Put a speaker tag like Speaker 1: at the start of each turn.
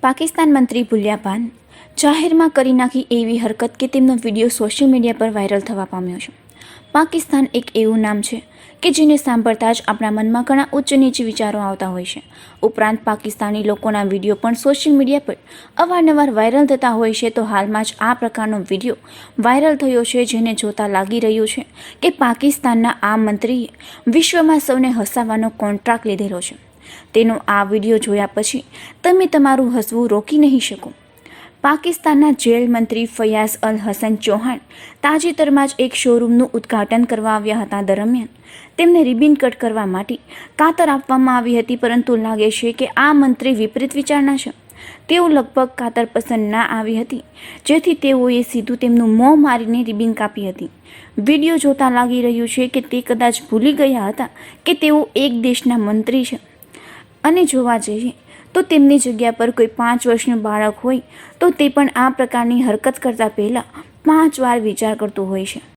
Speaker 1: પાકિસ્તાન મંત્રી ભૂલ્યા ભાન જાહેરમાં કરી નાખી એવી હરકત કે તેમનો વિડીયો સોશિયલ મીડિયા પર વાયરલ થવા પામ્યો છે. પાકિસ્તાન એક એવું નામ છે કે જેને સાંભળતા જ આપણા મનમાં ઘણા ઉચ્ચ નીચ વિચારો આવતા હોય છે. ઉપરાંત પાકિસ્તાની લોકોના વિડીયો પણ સોશિયલ મીડિયા પર અવારનવાર વાયરલ થતા હોય છે. તો હાલમાં જ આ પ્રકારનો વિડીયો વાયરલ થયો છે, જેને જોતા લાગી રહ્યું છે કે પાકિસ્તાનના આ મંત્રીએ વિશ્વમાં સૌને હસાવવાનો કોન્ટ્રાક્ટ લીધેલો છે. તેનો આ વિડીયો જોયા પછી તમે તમારું હસવું રોકી નહીં શકો. પાકિસ્તાનના જેલ મંત્રી ફયાઝ અલ હસન ચૌહાણ તાજેતરમાં જ એક શોરૂમનું ઉદ્ઘાટન કરવા આવ્યા હતા. દરમિયાન તેમને રિબિન કટ કરવા માટે કાતર આપવામાં આવી હતી, પરંતુ લાગે છે કે આ મંત્રી વિપરીત વિચારના છે. તેઓ લગભગ કાતર પસંદ ના આવી હતી, જેથી તેઓએ સીધું તેમનું મોં મારીને રિબિન કાપી હતી. વિડીયો જોતા લાગી રહ્યું છે કે તે કદાચ ભૂલી ગયા હતા કે તેઓ એક દેશના મંત્રી છે, અને જોવા જઈએ તો તેમની જગ્યા પર કોઈ 5 વર્ષનું બાળક હોય તો તે પણ આ પ્રકારની હરકત કરતાં પહેલાં 5 વાર વિચાર કરતું હોય છે.